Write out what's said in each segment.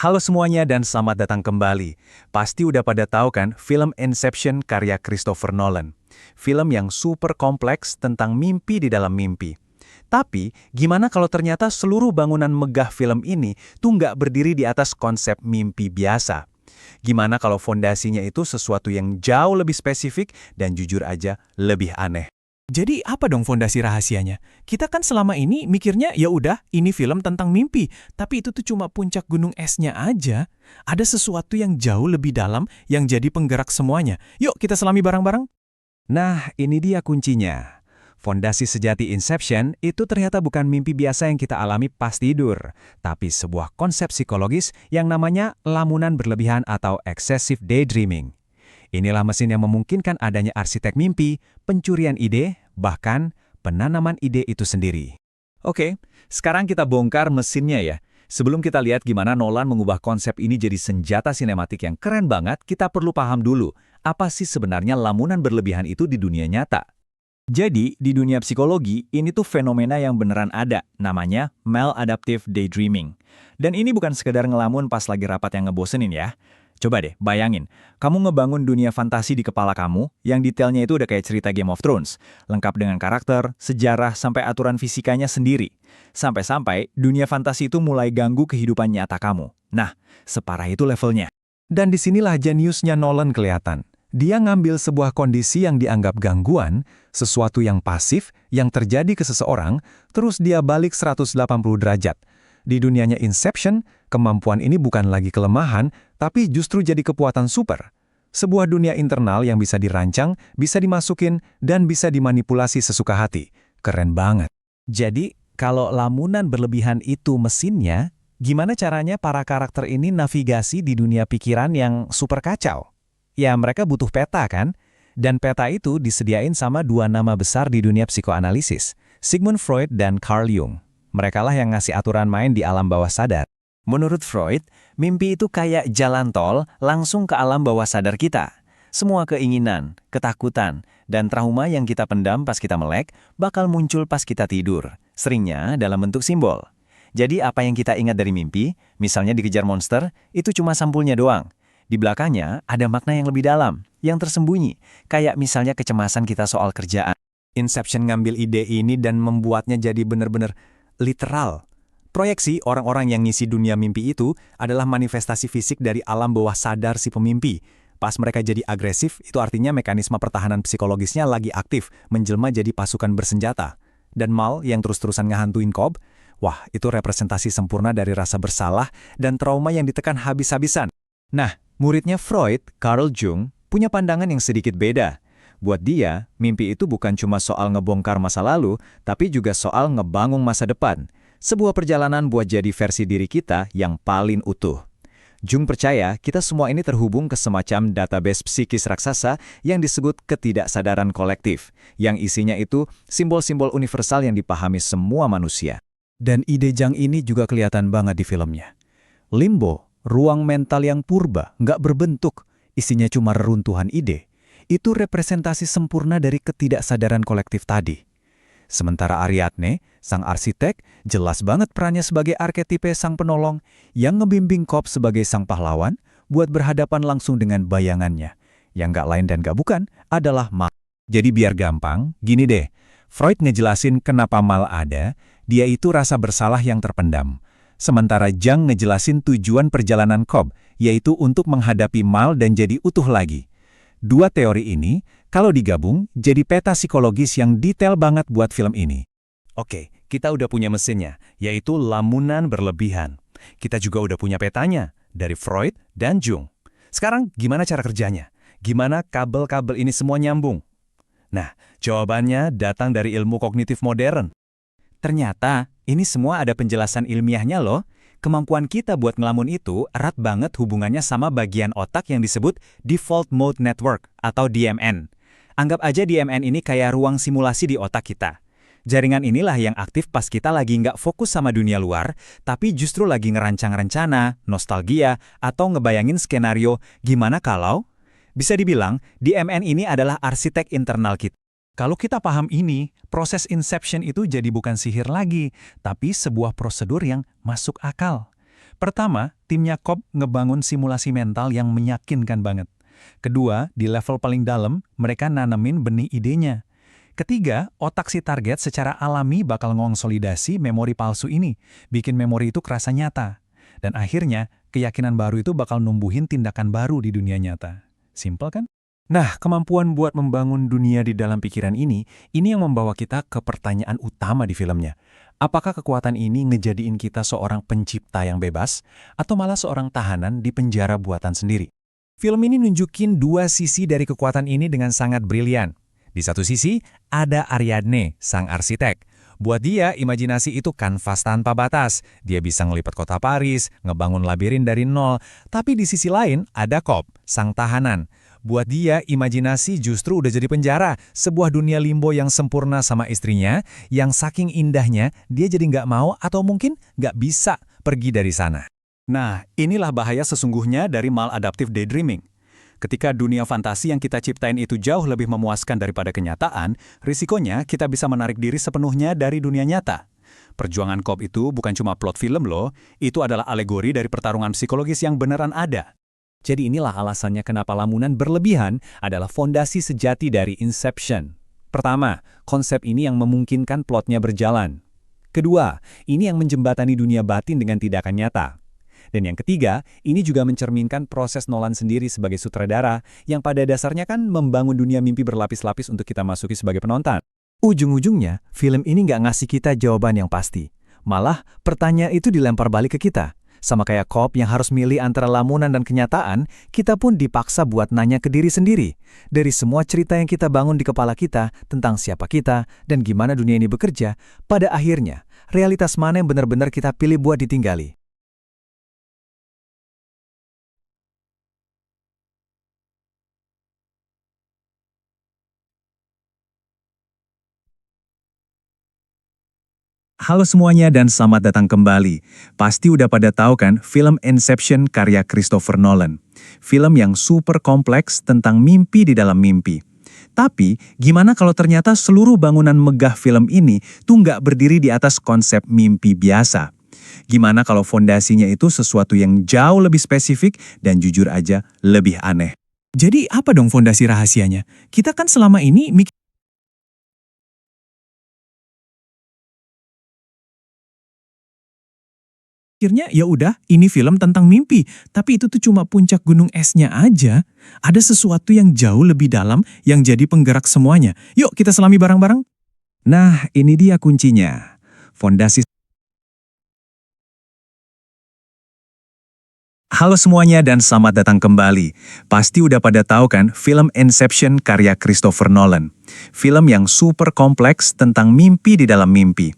Halo semuanya dan selamat datang kembali. Pasti udah pada tahu kan film Inception karya Christopher Nolan. Film yang super kompleks tentang mimpi di dalam mimpi. Tapi, gimana kalau ternyata seluruh bangunan megah film ini tuh nggak berdiri di atas konsep mimpi biasa? Gimana kalau fondasinya itu sesuatu yang jauh lebih spesifik dan jujur aja lebih aneh? Jadi apa dong fondasi rahasianya? Kita kan selama ini mikirnya ya udah ini film tentang mimpi, tapi itu tuh cuma puncak gunung esnya aja. Ada sesuatu yang jauh lebih dalam yang jadi penggerak semuanya. Yuk kita selami bareng-bareng. Nah, ini dia kuncinya. Fondasi sejati Inception itu ternyata bukan mimpi biasa yang kita alami pas tidur, tapi sebuah konsep psikologis yang namanya lamunan berlebihan atau excessive daydreaming. Inilah mesin yang memungkinkan adanya arsitek mimpi, pencurian ide, bahkan penanaman ide itu sendiri. Oke, sekarang kita bongkar mesinnya ya. Sebelum kita lihat gimana Nolan mengubah konsep ini jadi senjata sinematik yang keren banget, kita perlu paham dulu, apa sih sebenarnya lamunan berlebihan itu di dunia nyata? Jadi, di dunia psikologi, ini tuh fenomena yang beneran ada, namanya maladaptive daydreaming. Dan ini bukan sekedar ngelamun pas lagi rapat yang ngebosenin ya. Coba deh, bayangin, kamu ngebangun dunia fantasi di kepala kamu, yang detailnya itu udah kayak cerita Game of Thrones, lengkap dengan karakter, sejarah, sampai aturan fisikanya sendiri. Sampai-sampai, dunia fantasi itu mulai ganggu kehidupan nyata kamu. Nah, separah itu levelnya. Dan disinilah jeniusnya Nolan kelihatan. Dia ngambil sebuah kondisi yang dianggap gangguan, sesuatu yang pasif, yang terjadi ke seseorang, terus dia balik 180 derajat. Di dunianya Inception, kemampuan ini bukan lagi kelemahan, tapi justru jadi kekuatan super. Sebuah dunia internal yang bisa dirancang, bisa dimasukin, dan bisa dimanipulasi sesuka hati. Keren banget. Jadi, kalau lamunan berlebihan itu mesinnya, gimana caranya para karakter ini navigasi di dunia pikiran yang super kacau? Ya, mereka butuh peta kan? Dan peta itu disediain sama dua nama besar di dunia psikoanalisis, Sigmund Freud dan Carl Jung. Merekalah yang ngasih aturan main di alam bawah sadar. Menurut Freud, mimpi itu kayak jalan tol langsung ke alam bawah sadar kita. Semua keinginan, ketakutan, dan trauma yang kita pendam pas kita melek bakal muncul pas kita tidur, seringnya dalam bentuk simbol. Jadi apa yang kita ingat dari mimpi, misalnya dikejar monster, itu cuma sampulnya doang. Di belakangnya ada makna yang lebih dalam, yang tersembunyi, kayak misalnya kecemasan kita soal kerjaan. Inception ngambil ide ini dan membuatnya jadi benar-benar literal. Proyeksi orang-orang yang ngisi dunia mimpi itu adalah manifestasi fisik dari alam bawah sadar si pemimpi. Pas mereka jadi agresif, itu artinya mekanisme pertahanan psikologisnya lagi aktif, menjelma jadi pasukan bersenjata. Dan Mal yang terus-terusan ngehantuin Cobb, wah itu representasi sempurna dari rasa bersalah dan trauma yang ditekan habis-habisan. Nah, muridnya Freud, Carl Jung, punya pandangan yang sedikit beda. Buat dia, mimpi itu bukan cuma soal ngebongkar masa lalu, tapi juga soal ngebangun masa depan. Sebuah perjalanan buat jadi versi diri kita yang paling utuh. Jung percaya kita semua ini terhubung ke semacam database psikis raksasa yang disebut ketidaksadaran kolektif, yang isinya itu simbol-simbol universal yang dipahami semua manusia. Dan ide Jung ini juga kelihatan banget di filmnya. Limbo, ruang mental yang purba, nggak berbentuk, isinya cuma reruntuhan ide. Itu representasi sempurna dari ketidaksadaran kolektif tadi. Sementara Ariadne, sang arsitek, jelas banget perannya sebagai arketipe sang penolong yang ngebimbing Cobb sebagai sang pahlawan buat berhadapan langsung dengan bayangannya. Yang nggak lain dan nggak bukan adalah Mal. Jadi biar gampang, gini deh. Freud ngejelasin kenapa Mal ada, dia itu rasa bersalah yang terpendam. Sementara Jung ngejelasin tujuan perjalanan Cobb, yaitu untuk menghadapi Mal dan jadi utuh lagi. Dua teori ini, kalau digabung, jadi peta psikologis yang detail banget buat film ini. Oke, kita udah punya mesinnya, yaitu lamunan berlebihan. Kita juga udah punya petanya, dari Freud dan Jung. Sekarang, gimana cara kerjanya? Gimana kabel-kabel ini semua nyambung? Nah, jawabannya datang dari ilmu kognitif modern. Ternyata, ini semua ada penjelasan ilmiahnya loh. Kemampuan kita buat ngelamun itu erat banget hubungannya sama bagian otak yang disebut Default Mode Network atau DMN. Anggap aja DMN ini kayak ruang simulasi di otak kita. Jaringan inilah yang aktif pas kita lagi nggak fokus sama dunia luar, tapi justru lagi ngerancang rencana, nostalgia, atau ngebayangin skenario gimana kalau. Bisa dibilang, DMN ini adalah arsitek internal kita. Kalau kita paham ini, proses Inception itu jadi bukan sihir lagi, tapi sebuah prosedur yang masuk akal. Pertama, timnya Cobb ngebangun simulasi mental yang meyakinkan banget. Kedua, di level paling dalam, mereka nanemin benih idenya. Ketiga, otak si target secara alami bakal ngonsolidasi memori palsu ini, bikin memori itu kerasa nyata. Dan akhirnya, keyakinan baru itu bakal numbuhin tindakan baru di dunia nyata. Simpel kan? Nah, kemampuan buat membangun dunia di dalam pikiran ini yang membawa kita ke pertanyaan utama di filmnya. Apakah kekuatan ini ngejadiin kita seorang pencipta yang bebas, atau malah seorang tahanan di penjara buatan sendiri? Film ini nunjukin dua sisi dari kekuatan ini dengan sangat brilian. Di satu sisi, ada Ariadne, sang arsitek. Buat dia, imajinasi itu kanvas tanpa batas. Dia bisa ngelipat kota Paris, ngebangun labirin dari nol. Tapi di sisi lain, ada Cobb, sang tahanan. Buat dia, imajinasi justru udah jadi penjara, sebuah dunia limbo yang sempurna sama istrinya, yang saking indahnya, dia jadi nggak mau atau mungkin nggak bisa pergi dari sana. Nah, inilah bahaya sesungguhnya dari maladaptive daydreaming. Ketika dunia fantasi yang kita ciptain itu jauh lebih memuaskan daripada kenyataan, risikonya kita bisa menarik diri sepenuhnya dari dunia nyata. Perjuangan Cobb itu bukan cuma plot film loh, itu adalah alegori dari pertarungan psikologis yang beneran ada. Jadi inilah alasannya kenapa lamunan berlebihan adalah fondasi sejati dari Inception. Pertama, konsep ini yang memungkinkan plotnya berjalan. Kedua, ini yang menjembatani dunia batin dengan tindakan nyata. Dan yang ketiga, ini juga mencerminkan proses Nolan sendiri sebagai sutradara yang pada dasarnya kan membangun dunia mimpi berlapis-lapis untuk kita masuki sebagai penonton. Ujung-ujungnya, film ini nggak ngasih kita jawaban yang pasti. Malah, pertanyaan itu dilempar balik ke kita. Sama kayak Cobb yang harus milih antara lamunan dan kenyataan, kita pun dipaksa buat nanya ke diri sendiri. Dari semua cerita yang kita bangun di kepala kita tentang siapa kita dan gimana dunia ini bekerja, pada akhirnya, realitas mana yang benar-benar kita pilih buat ditinggali? Halo semuanya dan selamat datang kembali. Pasti udah pada tahu kan film Inception karya Christopher Nolan. Film yang super kompleks tentang mimpi di dalam mimpi. Tapi, gimana kalau ternyata seluruh bangunan megah film ini tuh nggak berdiri di atas konsep mimpi biasa? Gimana kalau fondasinya itu sesuatu yang jauh lebih spesifik dan jujur aja lebih aneh? Jadi apa dong fondasi rahasianya? Kita kan selama ini mikirnya ya udah ini film tentang mimpi, tapi itu tuh cuma puncak gunung esnya aja. Ada sesuatu yang jauh lebih dalam yang jadi penggerak semuanya. Yuk kita selami bareng-bareng. Nah, ini dia kuncinya. Fondasi. Halo semuanya dan selamat datang kembali. Pasti udah pada tahu kan film Inception karya Christopher Nolan. Film yang super kompleks tentang mimpi di dalam mimpi.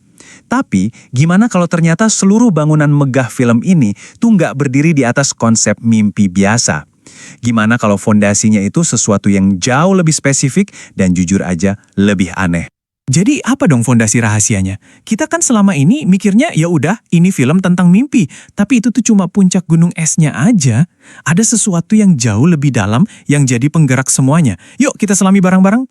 Tapi, gimana kalau ternyata seluruh bangunan megah film ini tuh nggak berdiri di atas konsep mimpi biasa? Gimana kalau fondasinya itu sesuatu yang jauh lebih spesifik dan jujur aja lebih aneh? Jadi apa dong fondasi rahasianya? Kita kan selama ini mikirnya ya udah ini film tentang mimpi, tapi itu tuh cuma puncak gunung esnya aja. Ada sesuatu yang jauh lebih dalam yang jadi penggerak semuanya. Yuk kita selami bareng-bareng.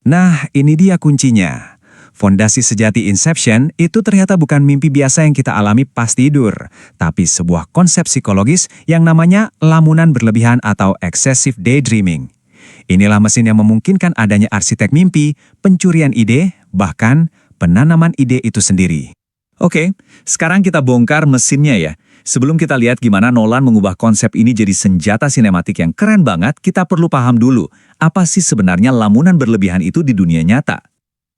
Nah, ini dia kuncinya. Fondasi sejati Inception itu ternyata bukan mimpi biasa yang kita alami pas tidur, tapi sebuah konsep psikologis yang namanya lamunan berlebihan atau excessive daydreaming. Inilah mesin yang memungkinkan adanya arsitek mimpi, pencurian ide, bahkan penanaman ide itu sendiri. Oke, sekarang kita bongkar mesinnya ya. Sebelum kita lihat gimana Nolan mengubah konsep ini jadi senjata sinematik yang keren banget, kita perlu paham dulu, apa sih sebenarnya lamunan berlebihan itu di dunia nyata?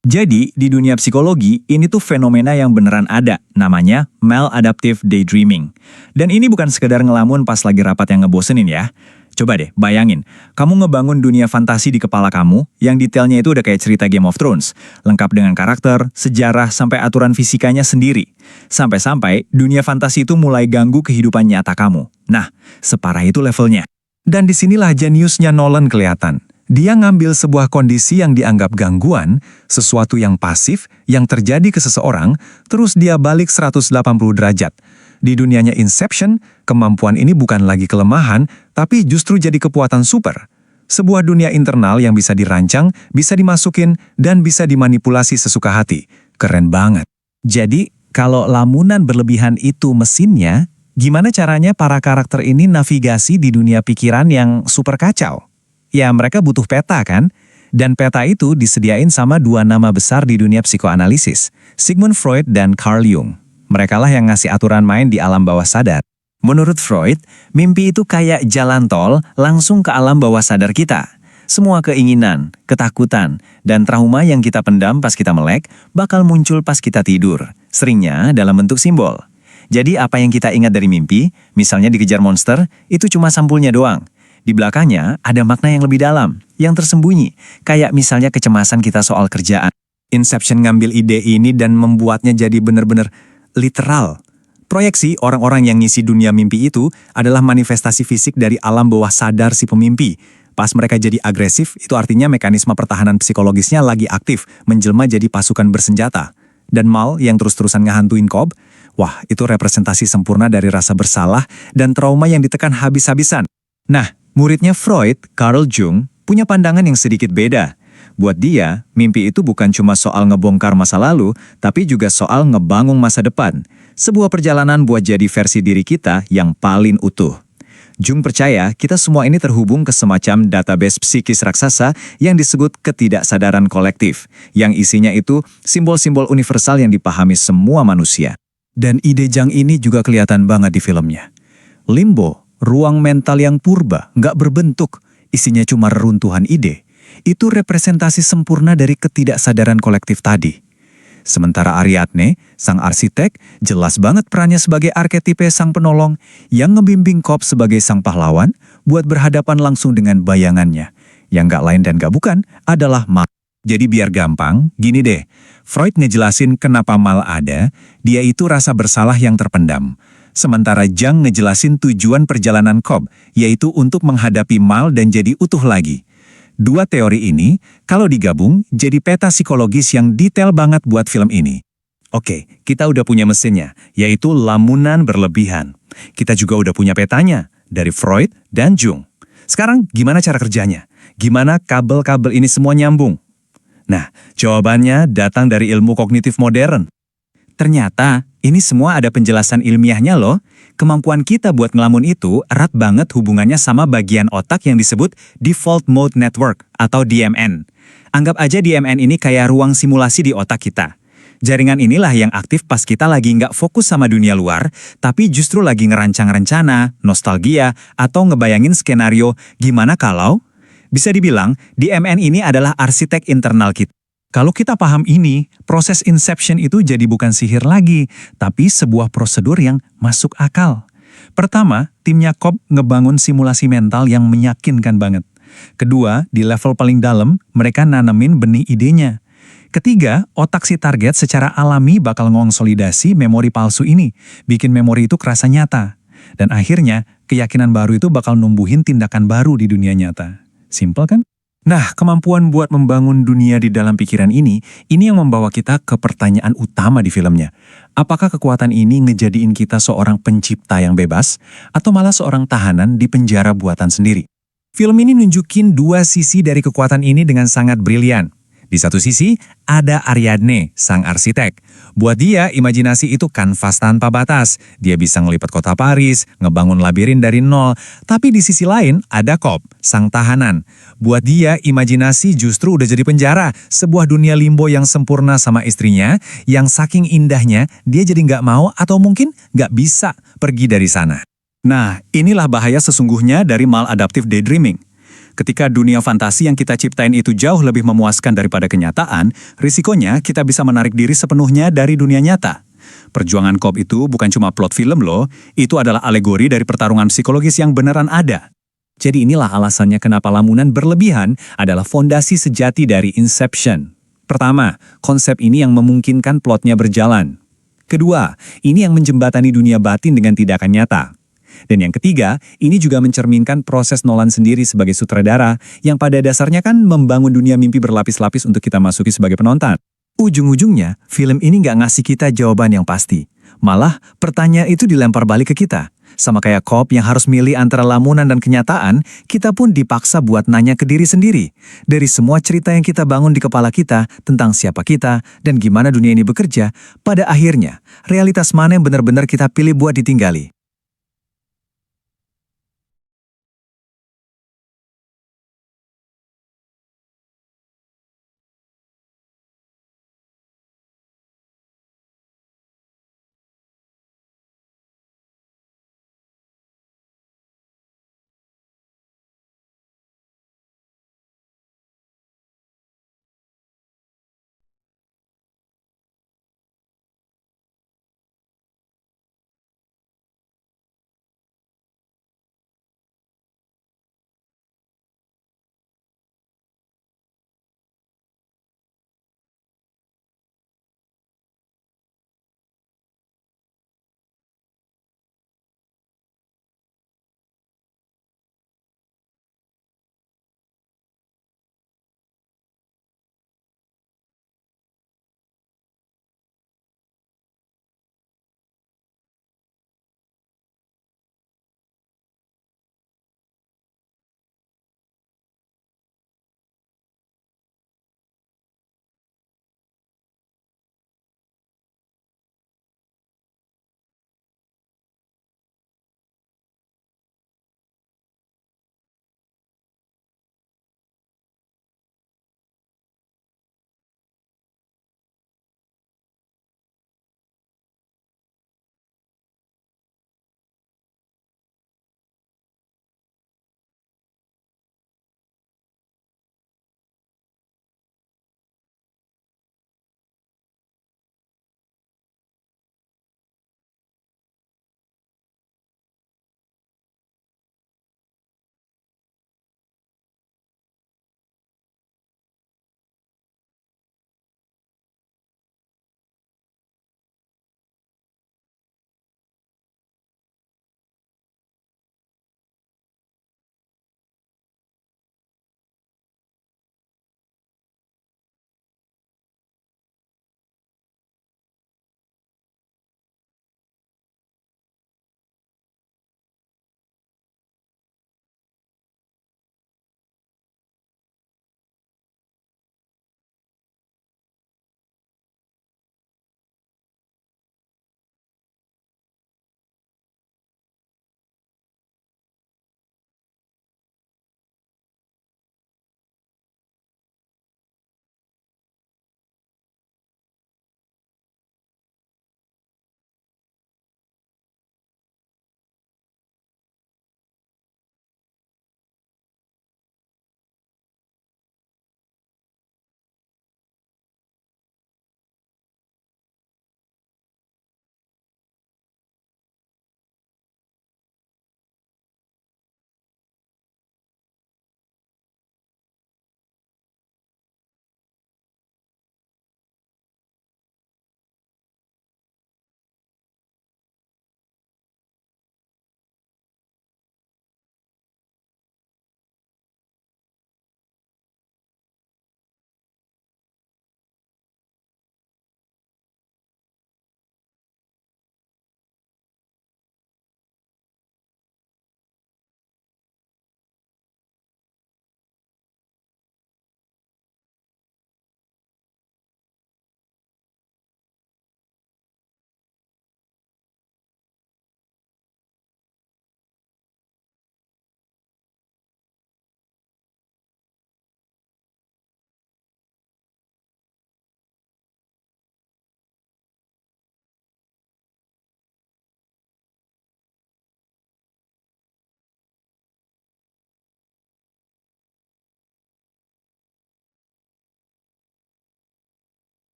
Jadi, di dunia psikologi, ini tuh fenomena yang beneran ada, namanya maladaptive daydreaming. Dan ini bukan sekedar ngelamun pas lagi rapat yang ngebosenin ya. Coba deh, bayangin, kamu ngebangun dunia fantasi di kepala kamu, yang detailnya itu udah kayak cerita Game of Thrones, lengkap dengan karakter, sejarah, sampai aturan fisikanya sendiri. Sampai-sampai, dunia fantasi itu mulai ganggu kehidupan nyata kamu. Nah, separah itu levelnya. Dan disinilah jeniusnya Nolan kelihatan. Dia ngambil sebuah kondisi yang dianggap gangguan, sesuatu yang pasif, yang terjadi ke seseorang, terus dia balik 180 derajat. Di dunianya Inception, kemampuan ini bukan lagi kelemahan, tapi justru jadi kekuatan super. Sebuah dunia internal yang bisa dirancang, bisa dimasukin, dan bisa dimanipulasi sesuka hati. Keren banget. Jadi, kalau lamunan berlebihan itu mesinnya, Gimana caranya para karakter ini navigasi di dunia pikiran yang super kacau? Ya, mereka butuh peta kan? Dan peta itu disediain sama dua nama besar di dunia psikoanalisis, Sigmund Freud dan Carl Jung. Merekalah yang ngasih aturan main di alam bawah sadar. Menurut Freud, mimpi itu kayak jalan tol langsung ke alam bawah sadar kita. Semua keinginan, ketakutan, dan trauma yang kita pendam pas kita melek bakal muncul pas kita tidur, seringnya dalam bentuk simbol. Jadi apa yang kita ingat dari mimpi, misalnya dikejar monster, itu cuma sampulnya doang. Di belakangnya ada makna yang lebih dalam, yang tersembunyi, kayak misalnya kecemasan kita soal kerjaan. Inception ngambil ide ini dan membuatnya jadi bener-bener literal. Proyeksi orang-orang yang ngisi dunia mimpi itu adalah manifestasi fisik dari alam bawah sadar si pemimpi. Pas mereka jadi agresif, itu artinya mekanisme pertahanan psikologisnya lagi aktif, menjelma jadi pasukan bersenjata. Dan Mal yang terus-terusan ngehantuin Cobb, wah itu representasi sempurna dari rasa bersalah dan trauma yang ditekan habis-habisan. Nah, muridnya Freud, Carl Jung, punya pandangan yang sedikit beda. Buat dia, mimpi itu bukan cuma soal ngebongkar masa lalu, tapi juga soal ngebangun masa depan. Sebuah perjalanan buat jadi versi diri kita yang paling utuh. Jung percaya kita semua ini terhubung ke semacam database psikis raksasa yang disebut ketidaksadaran kolektif, yang isinya itu simbol-simbol universal yang dipahami semua manusia. Dan ide Jung ini juga kelihatan banget di filmnya. Limbo, ruang mental yang purba, nggak berbentuk, isinya cuma reruntuhan ide. Itu representasi sempurna dari ketidaksadaran kolektif tadi. Sementara Ariadne, sang arsitek, jelas banget perannya sebagai arketipe sang penolong yang ngebimbing Cobb sebagai sang pahlawan buat berhadapan langsung dengan bayangannya. Yang nggak lain dan nggak bukan adalah Mal. Jadi biar gampang, gini deh. Freud ngejelasin kenapa Mal ada, dia itu rasa bersalah yang terpendam. Sementara Jung ngejelasin tujuan perjalanan Cobb, yaitu untuk menghadapi Mal dan jadi utuh lagi. Dua teori ini, kalau digabung, jadi peta psikologis yang detail banget buat film ini. Oke, kita udah punya mesinnya, yaitu lamunan berlebihan. Kita juga udah punya petanya, dari Freud dan Jung. Sekarang gimana cara kerjanya? Gimana kabel-kabel ini semua nyambung? Nah, jawabannya datang dari ilmu kognitif modern. Ternyata, ini semua ada penjelasan ilmiahnya loh. Kemampuan kita buat ngelamun itu erat banget hubungannya sama bagian otak yang disebut Default Mode Network atau DMN. Anggap aja DMN ini kayak ruang simulasi di otak kita. Jaringan inilah yang aktif pas kita lagi nggak fokus sama dunia luar, tapi justru lagi ngerancang rencana, nostalgia, atau ngebayangin skenario gimana kalau. Bisa dibilang, DMN ini adalah arsitek internal kita. Kalau kita paham ini, proses inception itu jadi bukan sihir lagi, tapi sebuah prosedur yang masuk akal. Pertama, timnya Cobb ngebangun simulasi mental yang meyakinkan banget. Kedua, di level paling dalam, mereka nanemin benih idenya. Ketiga, otak si target secara alami bakal ngonsolidasi memori palsu ini, bikin memori itu kerasa nyata. Dan akhirnya, keyakinan baru itu bakal numbuhin tindakan baru di dunia nyata. Simpel kan? Nah, kemampuan buat membangun dunia di dalam pikiran ini yang membawa kita ke pertanyaan utama di filmnya. Apakah kekuatan ini ngejadiin kita seorang pencipta yang bebas, atau malah seorang tahanan di penjara buatan sendiri? Film ini nunjukin dua sisi dari kekuatan ini dengan sangat brilian. Di satu sisi, ada Ariadne, sang arsitek. Buat dia, imajinasi itu kanvas tanpa batas. Dia bisa ngelipat kota Paris, ngebangun labirin dari nol. Tapi di sisi lain, ada Cobb, sang tahanan. Buat dia, imajinasi justru udah jadi penjara. Sebuah dunia limbo yang sempurna sama istrinya, yang saking indahnya, dia jadi nggak mau atau mungkin nggak bisa pergi dari sana. Nah, inilah bahaya sesungguhnya dari maladaptive daydreaming. Ketika dunia fantasi yang kita ciptain itu jauh lebih memuaskan daripada kenyataan, risikonya kita bisa menarik diri sepenuhnya dari dunia nyata. Perjuangan Cobb itu bukan cuma plot film loh, itu adalah alegori dari pertarungan psikologis yang beneran ada. Jadi inilah alasannya kenapa lamunan berlebihan adalah fondasi sejati dari Inception. Pertama, konsep ini yang memungkinkan plotnya berjalan. Kedua, ini yang menjembatani dunia batin dengan tindakan nyata. Dan yang ketiga, ini juga mencerminkan proses Nolan sendiri sebagai sutradara yang pada dasarnya kan membangun dunia mimpi berlapis-lapis untuk kita masuki sebagai penonton. Ujung-ujungnya, film ini nggak ngasih kita jawaban yang pasti. Malah, pertanyaan itu dilempar balik ke kita. Sama kayak Cobb yang harus milih antara lamunan dan kenyataan, kita pun dipaksa buat nanya ke diri sendiri. Dari semua cerita yang kita bangun di kepala kita tentang siapa kita dan gimana dunia ini bekerja, pada akhirnya, realitas mana yang benar-benar kita pilih buat ditinggali.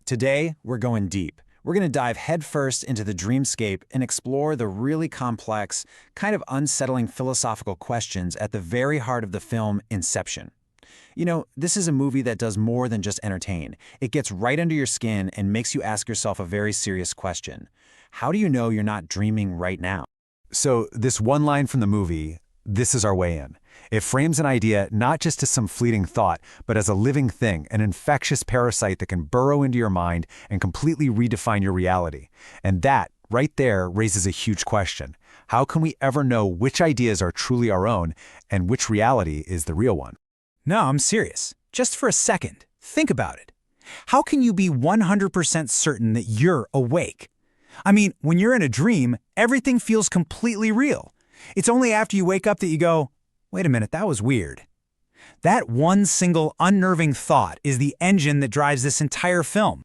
Today, we're going deep. We're going to dive headfirst into the dreamscape and explore the really complex, kind of unsettling philosophical questions at the very heart of the film Inception. You know, this is a movie that does more than just entertain. It gets right under your skin and makes you ask yourself a very serious question. How do you know you're not dreaming right now? So, this one line from the movie, "This is our way in." It frames an idea not just as some fleeting thought, but as a living thing, an infectious parasite that can burrow into your mind and completely redefine your reality. And that, right there, raises a huge question. How can we ever know which ideas are truly our own and which reality is the real one? No, I'm serious. Just for a second, think about it. How can you be 100% certain that you're awake? I mean, when you're in a dream, everything feels completely real. It's only after you wake up that you go, wait a minute, that was weird. That one single unnerving thought is the engine that drives this entire film.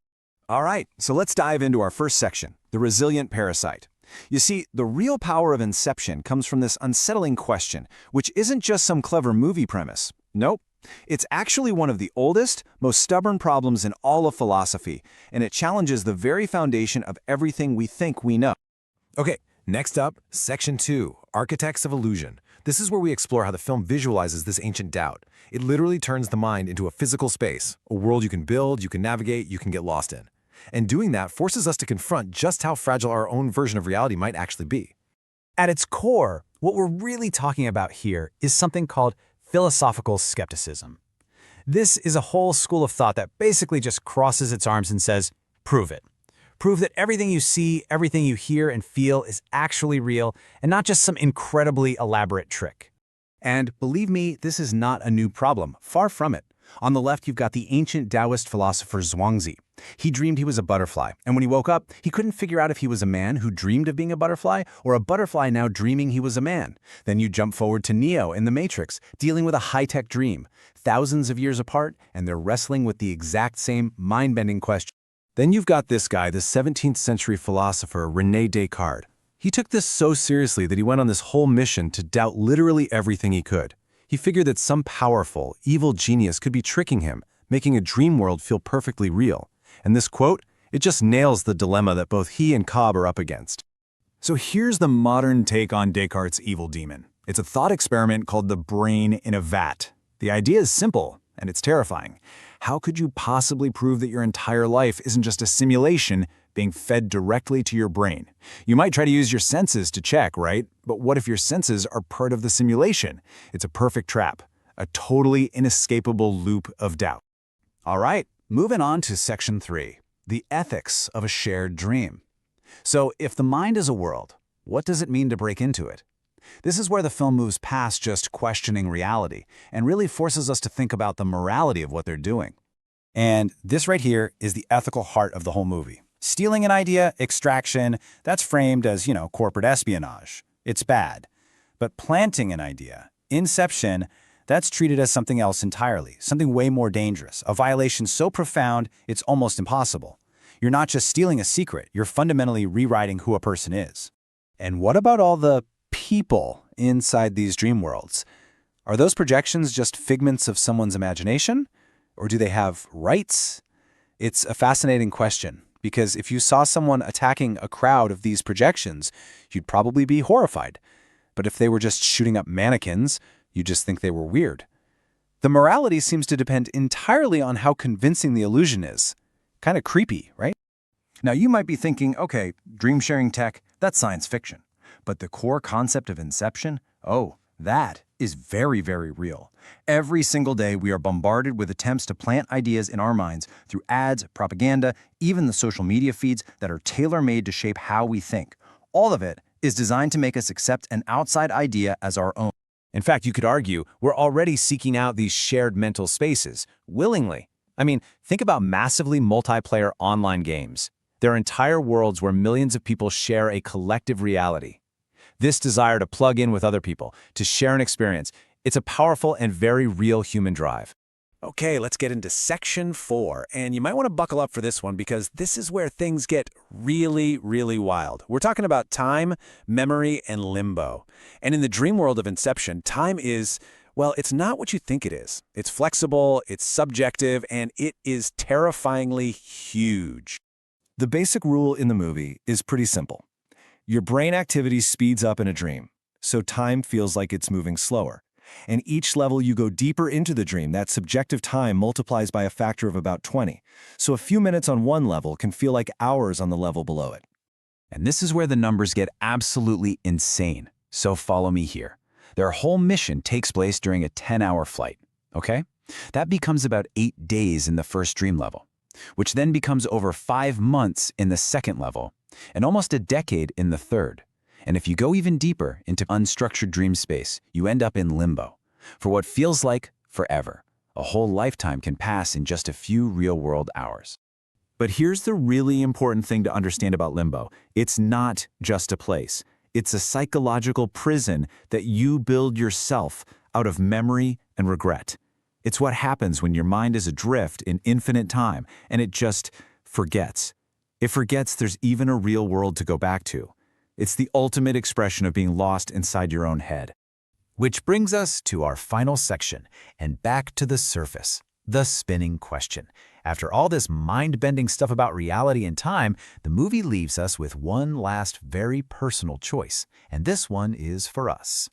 All right, so let's dive into our first section, the resilient parasite. You see, the real power of Inception comes from this unsettling question, which isn't just some clever movie premise. Nope. It's actually one of the oldest, most stubborn problems in all of philosophy, and it challenges the very foundation of everything we think we know. Okay, next up, Section 2, Architects of Illusion. This is where we explore how the film visualizes this ancient doubt. It literally turns the mind into a physical space, a world you can build, you can navigate, you can get lost in. And doing that forces us to confront just how fragile our own version of reality might actually be. At its core, what we're really talking about here is something called philosophical skepticism. This is a whole school of thought that basically just crosses its arms and says, prove it. Prove that everything you see, everything you hear and feel is actually real and not just some incredibly elaborate trick. And believe me, this is not a new problem. Far from it. On the left, you've got the ancient Taoist philosopher Zhuangzi. He dreamed he was a butterfly, and when he woke up, he couldn't figure out if he was a man who dreamed of being a butterfly or a butterfly now dreaming he was a man. Then you jump forward to Neo in The Matrix, dealing with a high-tech dream, thousands of years apart, and they're wrestling with the exact same mind-bending question. Then you've got this guy, the 17th century philosopher René Descartes. He took this so seriously that he went on this whole mission to doubt literally everything he could. He figured that some powerful, evil genius could be tricking him, making a dream world feel perfectly real. And this quote, it just nails the dilemma that both he and Cobb are up against. So here's the modern take on Descartes' evil demon. It's a thought experiment called the brain in a vat. The idea is simple, and it's terrifying. How could you possibly prove that your entire life isn't just a simulation being fed directly to your brain? You might try to use your senses to check, right? But what if your senses are part of the simulation? It's a perfect trap, a totally inescapable loop of doubt. All right, moving on to Section 3, the ethics of a shared dream. So, if the mind is a world, what does it mean to break into it? This is where the film moves past just questioning reality and really forces us to think about the morality of what they're doing. And this right here is the ethical heart of the whole movie. Stealing an idea, extraction, that's framed as, corporate espionage. It's bad. But planting an idea, inception, that's treated as something else entirely, something way more dangerous, a violation so profound it's almost impossible. You're not just stealing a secret, you're fundamentally rewriting who a person is. And what about all the people inside these dream worlds? Are those projections just figments of someone's imagination? Or do they have rights? It's a fascinating question, because if you saw someone attacking a crowd of these projections, you'd probably be horrified. But if they were just shooting up mannequins, you'd just think they were weird. The morality seems to depend entirely on how convincing the illusion is. Kind of creepy, right? Now you might be thinking, okay, dream-sharing tech, that's science fiction. But the core concept of inception, that is very, very real. Every single day we are bombarded with attempts to plant ideas in our minds through ads, propaganda, even the social media feeds that are tailor-made to shape how we think. All of it is designed to make us accept an outside idea as our own. In fact, you could argue we're already seeking out these shared mental spaces, willingly. I mean, think about massively multiplayer online games. There are entire worlds where millions of people share a collective reality. This desire to plug in with other people, to share an experience, it's a powerful and very real human drive. Okay, let's get into Section 4, and you might want to buckle up for this one because this is where things get really, really wild. We're talking about time, memory, and limbo. And in the dream world of Inception, time is, well, it's not what you think it is. It's flexible, it's subjective, and it is terrifyingly huge. The basic rule in the movie is pretty simple. Your brain activity speeds up in a dream, so time feels like it's moving slower. And each level you go deeper into the dream, that subjective time multiplies by a factor of about 20. So a few minutes on one level can feel like hours on the level below it. And this is where the numbers get absolutely insane. So follow me here. Their whole mission takes place during a 10-hour flight, okay? That becomes about 8 days in the first dream level, which then becomes over 5 months in the second level, and almost a decade in the third. And if you go even deeper into unstructured dream space, you end up in limbo. For what feels like forever, a whole lifetime can pass in just a few real-world hours. But here's the really important thing to understand about limbo. It's not just a place. It's a psychological prison that you build yourself out of memory and regret. It's what happens when your mind is adrift in infinite time and it just forgets. It forgets there's even a real world to go back to. It's the ultimate expression of being lost inside your own head. Which brings us to our final section, and back to the surface, the spinning question. After all this mind-bending stuff about reality and time, the movie leaves us with one last very personal choice, and this one is for us.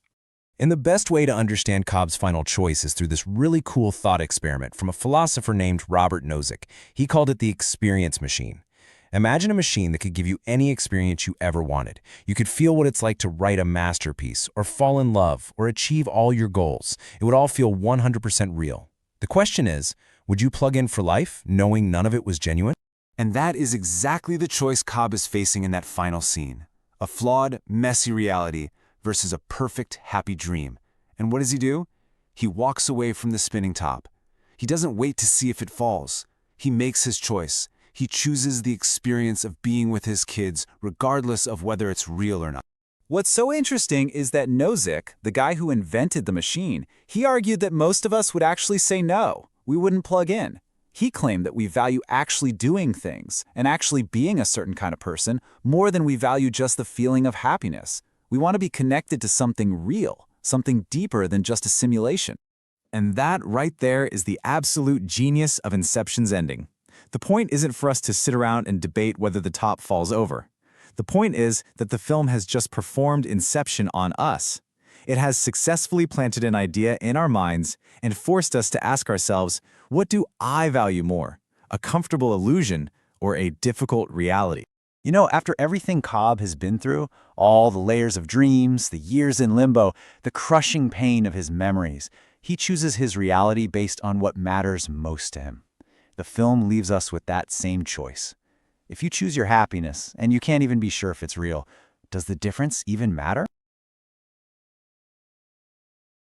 And the best way to understand Cobb's final choice is through this really cool thought experiment from a philosopher named Robert Nozick. He called it the experience machine. Imagine a machine that could give you any experience you ever wanted. You could feel what it's like to write a masterpiece, or fall in love, or achieve all your goals. It would all feel 100% real. The question is, would you plug in for life, knowing none of it was genuine? And that is exactly the choice Cobb is facing in that final scene. A flawed, messy reality versus a perfect, happy dream. And what does he do? He walks away from the spinning top. He doesn't wait to see if it falls. He makes his choice. He chooses the experience of being with his kids, regardless of whether it's real or not. What's so interesting is that Nozick, the guy who invented the machine, he argued that most of us would actually say no. We wouldn't plug in. He claimed that we value actually doing things and actually being a certain kind of person more than we value just the feeling of happiness. We want to be connected to something real, something deeper than just a simulation. And that right there is the absolute genius of Inception's ending. The point isn't for us to sit around and debate whether the top falls over. The point is that the film has just performed Inception on us. It has successfully planted an idea in our minds and forced us to ask ourselves, what do I value more, a comfortable illusion or a difficult reality? You know, after everything Cobb has been through, all the layers of dreams, the years in limbo, the crushing pain of his memories, he chooses his reality based on what matters most to him. The film leaves us with that same choice. If you choose your happiness, and you can't even be sure if it's real, does the difference even matter?